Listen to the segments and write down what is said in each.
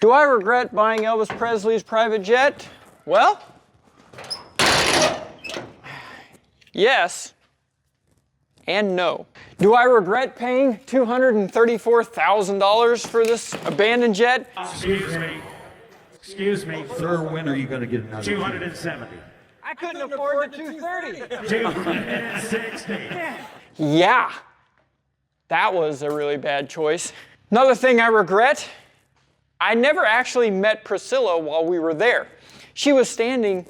Do I regret buying Elvis Presley's private jet? Well, yes and no. Do I regret paying $234,000 for this abandoned jet? Excuse me. Sir, when are you going to get another? 270. I couldn't afford the 230. 260. Yeah, that was a really bad choice. Another thing I regret, I never actually met Priscilla while we were there. She was standing,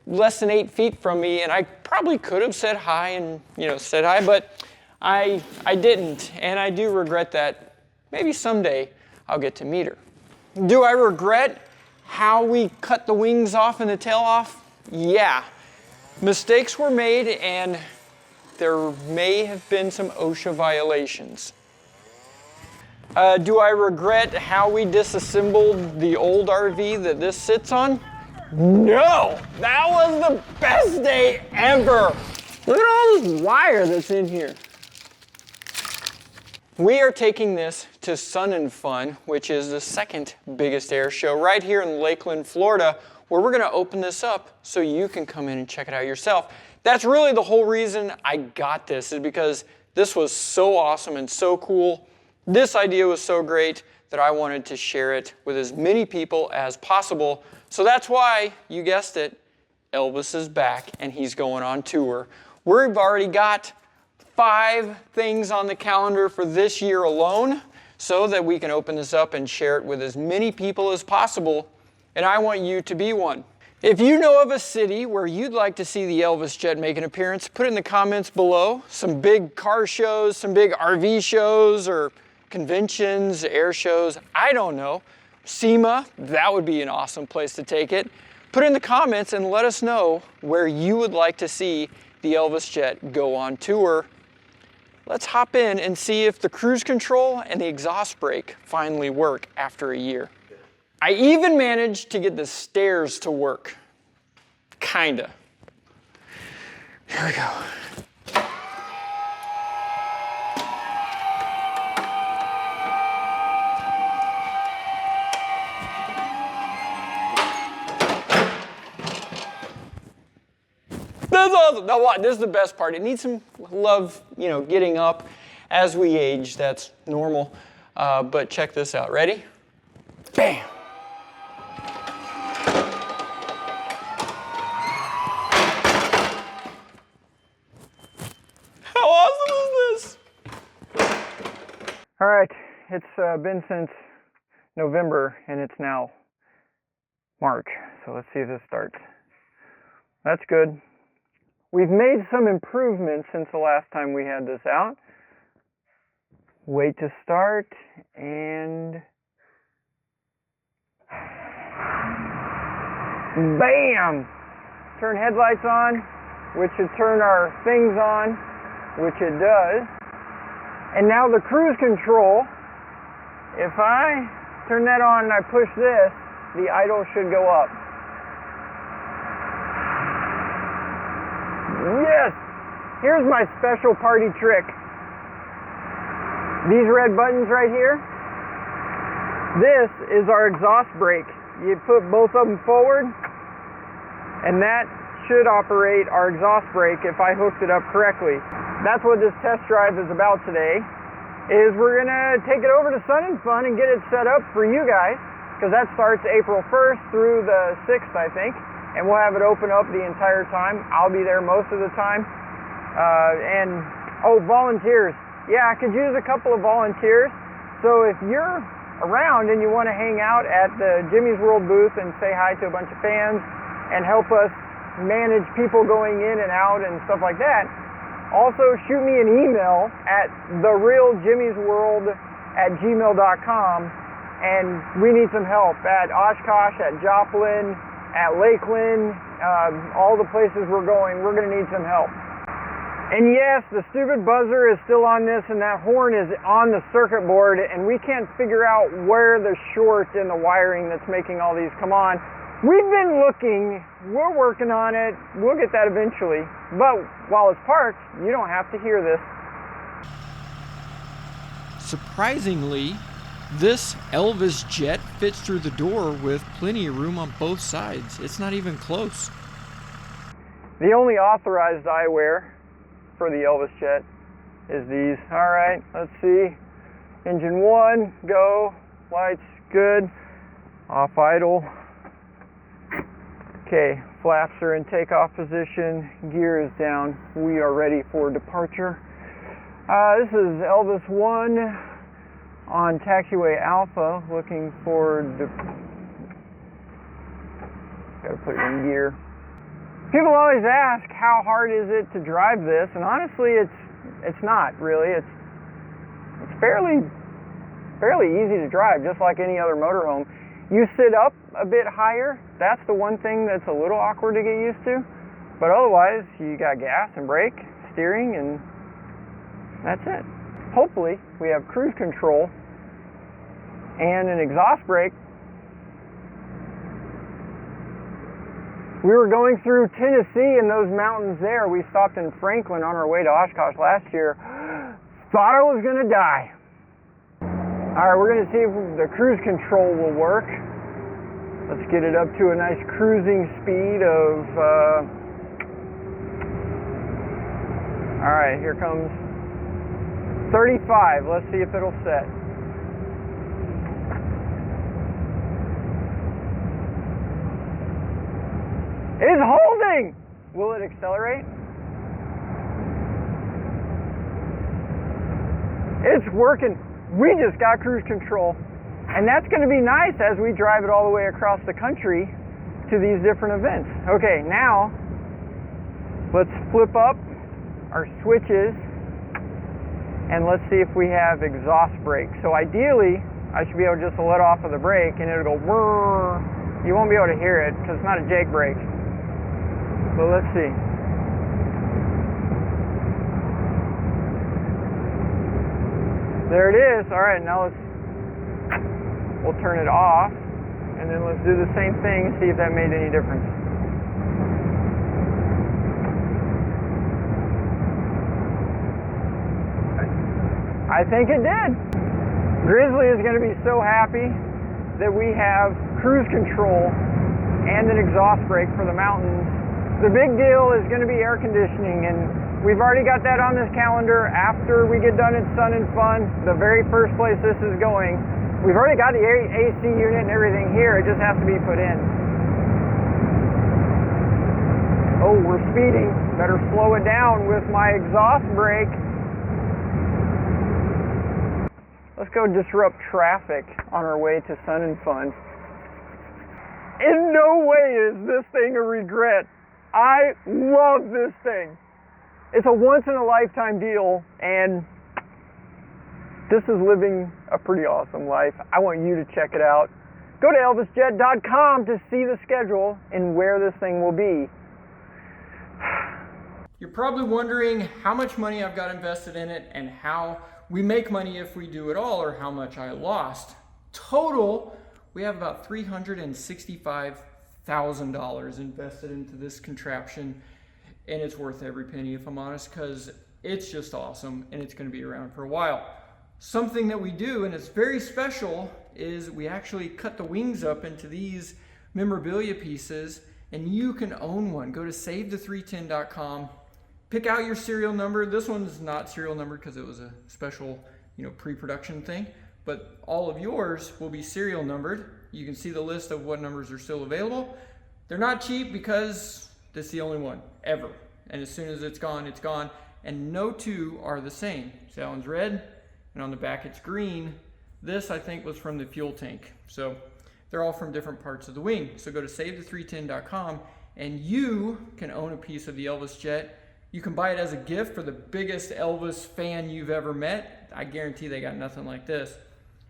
less than 8 feet from me, and I probably could have said hi and, said hi, but I didn't, and I do regret that. Maybe someday I'll get to meet her. Do I regret how we cut the wings off and the tail off? Yeah. Mistakes were made, and there may have been some OSHA violations. Do I regret how we disassembled the old RV that this sits on? No! That was the best day ever! Look at all this wire that's in here. We are taking this to Sun and Fun, which is the second biggest air show right here in Lakeland, Florida, where we're going to open this up so you can come in and check it out yourself. That's really the whole reason I got this, is because this was so awesome and so cool. This idea was so great that I wanted to share it with as many people as possible. So that's why, you guessed it, Elvis is back and he's going on tour. We've already got 5 things on the calendar for this year alone so that we can open this up and share it with as many people as possible. And I want you to be one. If you know of a city where you'd like to see the Elvis jet make an appearance, put it in the comments below. Some big car shows, some big RV shows, or conventions, air shows, I don't know. SEMA, that would be an awesome place to take it. Put it in the comments and let us know where you would like to see the Elvis jet go on tour. Let's hop in and see if the cruise control and the exhaust brake finally work after a year. I even managed to get the stairs to work. Kinda. Here we go. That's awesome. Now what? This is the best part. It needs some love, getting up as we age. That's normal. But check this out. Ready? Bam! How awesome is this? All right. It's been since November, and it's now March. So let's see if this starts. That's good. We've made some improvements since the last time we had this out. Wait to start, and bam! Turn headlights on, which should turn our things on, which it does. And now the cruise control, if I turn that on and I push this, the idle should go up. Yes! Here's my special party trick. These red buttons right here, this is our exhaust brake. You put both of them forward, and that should operate our exhaust brake if I hooked it up correctly. That's what this test drive is about today, is we're gonna take it over to Sun and Fun and get it set up for you guys, because that starts April 1st through the 6th, I think. And we'll have it open up the entire time. I'll be there most of the time. Volunteers. Yeah, I could use a couple of volunteers. So if you're around and you want to hang out at the Jimmy's World booth and say hi to a bunch of fans and help us manage people going in and out and stuff like that, also shoot me an email at therealjimmysworld@gmail.com, and we need some help at Oshkosh, at Joplin, at Lakeland, all the places we're going, we're going to need some help. And yes, the stupid buzzer is still on this, and that horn is on the circuit board, and we can't figure out where the short in the wiring that's making all these come on. We've been looking, we're working on it, we'll get that eventually. But while it's parked, you don't have to hear this. Surprisingly, This Elvis jet fits through the door with plenty of room on both sides. It's not even close. The only authorized eyewear for the Elvis jet is these. All right, let's see. Engine 1, go. Lights, good. Off idle. Okay, flaps are in takeoff position. Gear is down. We are ready for departure. This is Elvis 1 on taxiway Alpha, looking for gotta put it in gear. People always ask, how hard is it to drive this? And honestly, it's not really. It's fairly easy to drive, just like any other motorhome. You sit up a bit higher. That's the one thing that's a little awkward to get used to. But otherwise, you got gas and brake, steering, and that's it. Hopefully, we have cruise control and an exhaust brake. We were going through Tennessee and those mountains there. We stopped in Franklin on our way to Oshkosh last year. Thought I was going to die. All right, we're going to see if the cruise control will work. Let's get it up to a nice cruising speed of... all right, here comes 35. Let's see if it'll set. It's holding! Will it accelerate? It's working. We just got cruise control. And that's going to be nice as we drive it all the way across the country to these different events. Okay, now let's flip up our switches and let's see if we have exhaust brake. So ideally, I should be able just to let off of the brake and it'll go whirr. You won't be able to hear it because it's not a Jake brake. So let's see. There it is. All right, now we'll turn it off, and then let's do the same thing and see if that made any difference. I think it did. Grizzly is going to be so happy that we have cruise control and an exhaust brake for the mountains. The big deal is going to be air conditioning, and we've already got that on this calendar. After we get done at Sun and Fun, the very first place this is going, we've already got the AC unit and everything here. It just has to be put in. Oh, we're speeding. Better slow it down with my exhaust brake. Let's go disrupt traffic on our way to Sun and Fun. In no way is this thing a regret. I love this thing. It's a once-in-a-lifetime deal, and this is living a pretty awesome life. I want you to check it out. Go to elvisjet.com to see the schedule and where this thing will be. You're probably wondering how much money I've got invested in it and how we make money if we do it all, or how much I lost. Total, we have about $365,000 invested into this contraption, and it's worth every penny if I'm honest, because it's just awesome and it's going to be around for a while. Something that we do, and it's very special, is we actually cut the wings up into these memorabilia pieces, and you can own one. Go to SaveThe310.com, pick out your serial number. This one is not serial numbered because it was a special, pre-production thing, but all of yours will be serial numbered. You can see the list of what numbers are still available. They're not cheap because this is the only one ever, and as soon as it's gone, it's gone. And no two are the same. See, that one's red, and on the back it's green. This, I think, was from the fuel tank. So they're all from different parts of the wing. So go to SaveThe310.com, and you can own a piece of the Elvis jet. You can buy it as a gift for the biggest Elvis fan you've ever met. I guarantee they got nothing like this.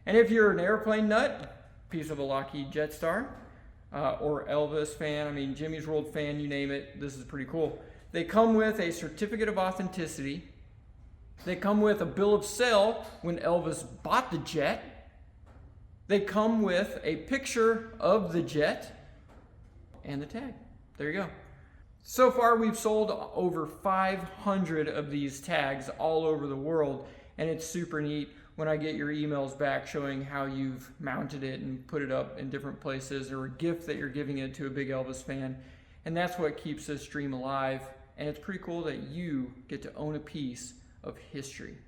And if you're an airplane nut, piece of a Lockheed Jetstar, or Elvis fan, Jimmy's World fan, you name it, this is pretty cool. They come with a certificate of authenticity. They come with a bill of sale when Elvis bought the jet. They come with a picture of the jet and the tag. There you go. So far, we've sold over 500 of these tags all over the world, and it's super neat. when I get your emails back showing how you've mounted it and put it up in different places, or a gift that you're giving it to a big Elvis fan. And that's what keeps this stream alive. And it's pretty cool that you get to own a piece of history.